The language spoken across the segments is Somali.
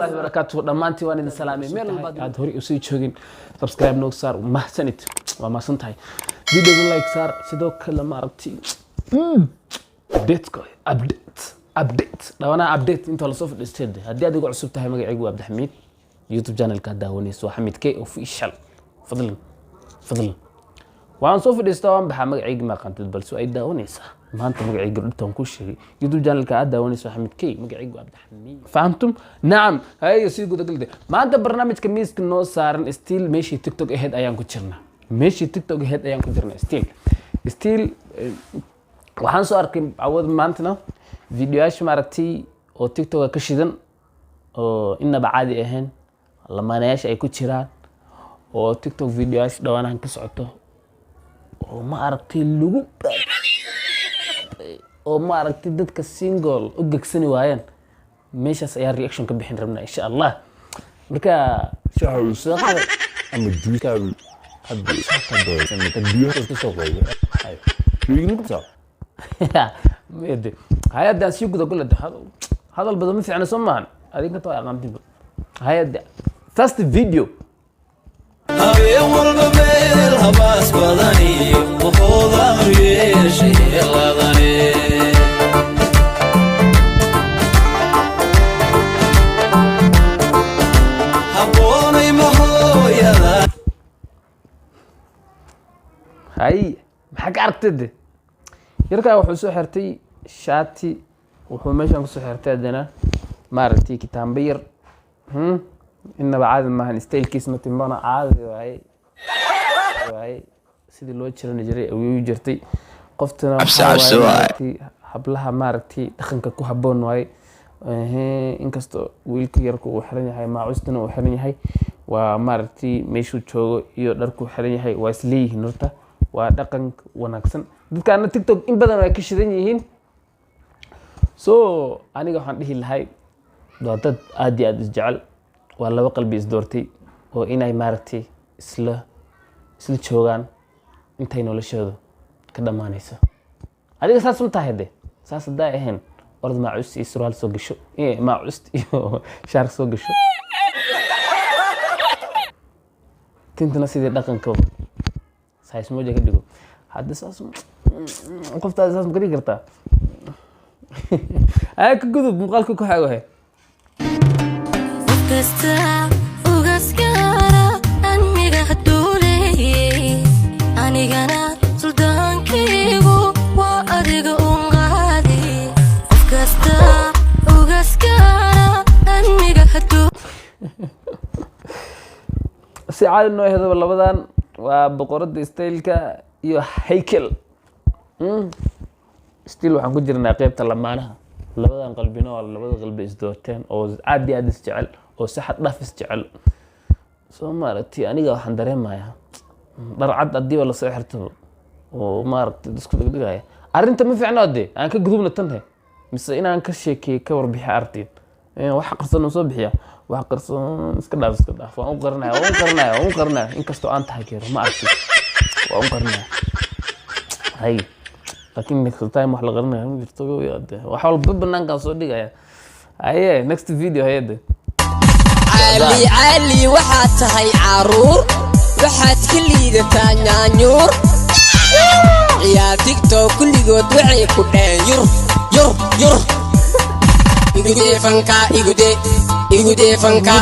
الله وبركاته دمانتي وان السلامي ميل بعد هوري usii joogin subscribe noog saar ma sanid waa ma santahay video like saar sidoo kale ma aragti update dawana update inta la soo fadhiistay hadii aad igu cusub tahay magacaygu Abdi Xamiid YouTube channel ka daawanayso Xamiid K official fadlan waan soo fadhiistay waan baxa magacaygu ma qantid balse ay daawanaysaa maanta magacaygu intaan ku sheegay YouTube channel ka daawanayso Xamiid K magacaygu Abdi Xamiid fahamtum naam hay si guud galde maanta barnaamijka miiska noo saaran still meeshii TikTok ahead ayaan ku jirnaa still waxaan soo arkay awad maantana فيديوهاش ماركتي او تيك توك كشيدن او انبا عادي اهين لمانياش اي كجيران او تيك توك فيديوهاش دوانان كسوتو او ما aragtay lagu oo ma aragtay dadka single u gagsani waayeen meeshas ayaa reaction ka bixin rabnaa insha Allah marka shaahu saaqad ama duukaadu hadda saaqado samita biyo ka soo qoyo hay wiignu soo ميدي هاي أدي أسيق ده كله هذا البدو مثل أنا سمعن هذيك طبعا عندي هاي أدي first video هاي والقبيل هباس بدني وخوض أمري شيء غضني هبوني محو يا هاي محك عرفتي يركا wuxuu soo xirtay shaati wuxuu meeshan ku soo xirtay adana maartay kitaan bayr inaba caadi maahan style-kiis ma timbana caadi waay sidii loo jiran jiray ayuu jirtay qoftana hablaha maartay dhaqanka ku haboon waay inkasto wiilka yarku uu xiran yahay maacustana uu xiran yahay waa maartay meeshu joogo iyo dharku xiran yahay waa isleeyihiin horta waa dhaqan wanaagsan dadkaana TikTok in badan ay ka shidan yihiin so aniga waxaan dhihi lahay dad aad iyo aad isjecel waa laba qalbi is doortay oo inay maartay isla joogaan intay noloshooda ka dhamaanayso adiga saas ma tahay saas daa ahayn orad maacus iyo surwaal soo gasho maacus iyo shaar soo gasho tintana sidii dhaqanka saas mooja ka dhigo hadda saas qofta saas ma kari kartaa ay ka gudub muuqaalka ku xago hay kasta ugaskara aniga haduulay anigana suldaankiigu waa adiga qaadi kasta ugaskara aniga haduu si caadi noo hedo labadan waa boqorada style-ka iyo haykel still waxaan ku jirnaa qaybta lamaanaha labadan qalbina waa labada qalbi is doorteen oo aad iyo aad is jecel oo sax dhaaf is jecel soo maaragtay aniga waxaan dareemayaa dhar cad adii wala soo xirto oo maaragtay isku dhigaya arinta ma fiicna aan ka gudubna tan mise inaan ka sheekay ka warbixi artiin wax qarsan soo bixiya wax qarsan iska dhaaf waan u qarnaa inkastoo aan taageero ma arkin waan u qarnaa hay لكن next time wax la qarnaa ma jirto wax walba banaanka soo dhigaya aye next video hayade علي waxaad tahay caruur waxaad ka liidataa nyaanyuur ciyaar TikTok kulligood waxay ku dheen yur igude fanka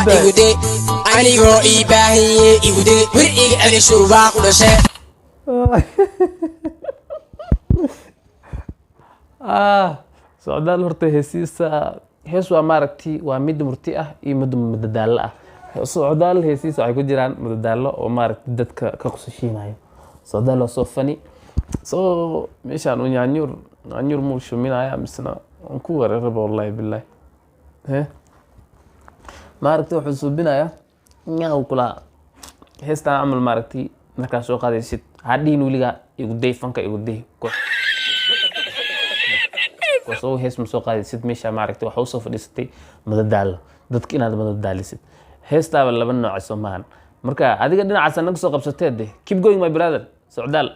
anigoo ii baahiye igude wir iga celiso baa ku dhashay socdaal horta heesiisa hees waa maaragtay waa mid murti ah iyo mid madadaalo ah socdaal heesiisa waxay ku jiraan madadaalo oo maaragtay dadka ka qosashiinayo socdaal waa soo fani soo meeshaan nyaanyuur muu shuminaya misna aan ku weeraraba wallahi billahi maaragtay wuxuu suubinaya nyaw kula heestaan camal maaragtay markaa soo qaadaysid hadhiin weliga igu day fanka igu day soo hees ma soo qaadaysid meesha maaragtay waxa soo fadhiistay madadaalo dadka inaad madadaalisid heestaaba laba nooc soo maahan marka adiga dhinacaas anaga soo qabsateed keep going my brother socdaal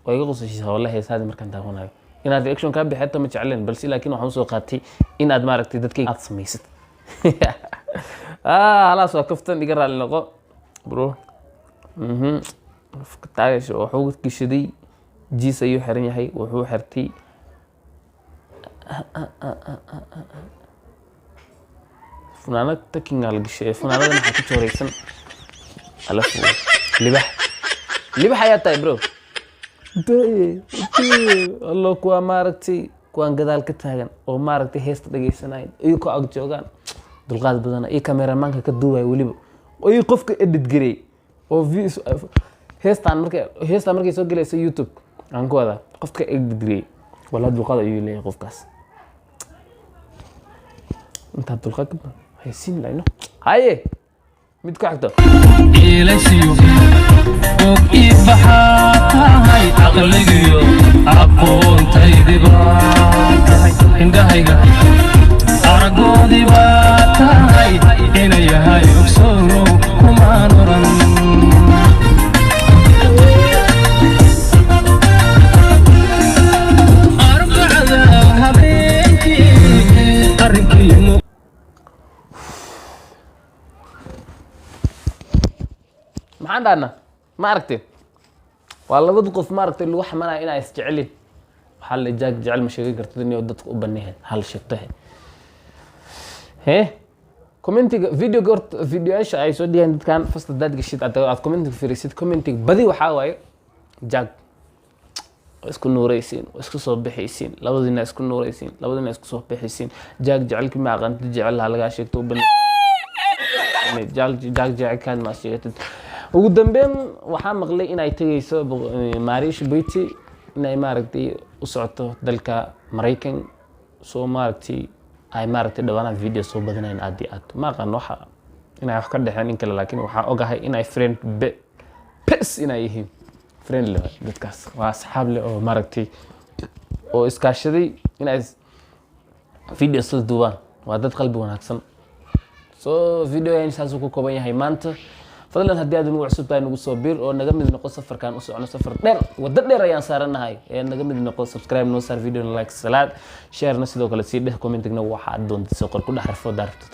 way iga qosashiisa wallahi heesaadi markaan daawanayo inaad reaction ka bixato ma jecleen balse laakiin waxaan soo qaatay inaad maaragtay dadka aad samaysid خلاص وقفتن iga raali noqo bro taageesho wuxuu kishaday jiis ayuu xiran yahay wuxuu xirtay funaanad takinga la gashay funaanadana waxa ku jooreysan alafu libax ayaa tahay bro الله كوا ماركتي كوان قدال كتاغن او ماركتي هيست دغيسناين اي كو اگ جوغان دلقاد بدن اي كاميرا مانكا كدوواي وليبا اي قفك اديت غري او فيس هيستان markay soo galayso YouTube aan ku wada qofka edit غري wala dulqaad ayuu leeyahay qofkaas inta dulqaad haysin layno haye mid ku xigto إليسيو فوق إبحاهاي عقليو عقون تيدباتاي إندهايغا أرقودي باتاي إنيهاي أكسورو كما نوران أربع ذهبينكي أرقيمو maxaan dhahnaa ma aragtay waa labada qof ma aragtay lagu xamanaya inay isjecelin waxaa la jaag jecel ma sheegi kartid inay dadka u baneeyeen hal sheegtahay commentiga videoyaasha ay soo dhigeen dadkan fasta dad gashid aad commentiga fiirisid commentiga badi waxaa waaye jaag isku nuuraysiin isku soo bixaysiin labadina isku nuuraysiin labadina isku soo bixaysiin jaag jecelkii ma aqaantid jecel laga sheegto u baneeyeen jaag jecelkaan ma sheegtid ugu dambeyn waxaa maqlay inay tagayso Marish Beauty inay maaragtay u socoto dalka Mareykan soo maaragtay ay maaragtay dhawaana video soo badanayn aad ma aqaan waxa inay wax ka dhaxeen in kale laakiin waxa ogahay inay friend bes inay yihiin friend leh dadkaas waa asxaab leh oo maaragtay oo iskaashaday inay video soo duubaan waa dad qalbi wanaagsan soo video ay saas ku kooban yahay maanta fadlan haddii aad ugu cusub tahay nagu soo bir oo naga mid noqo safarkan u socono safar dheer wada dheer ayaan saaranahay ee naga mid noqo subscribe noo saar video like salaad share na sidoo kale sii dheh commentingna waxa aad doonto soo qor ku dhaxrafo daarto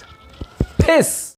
peace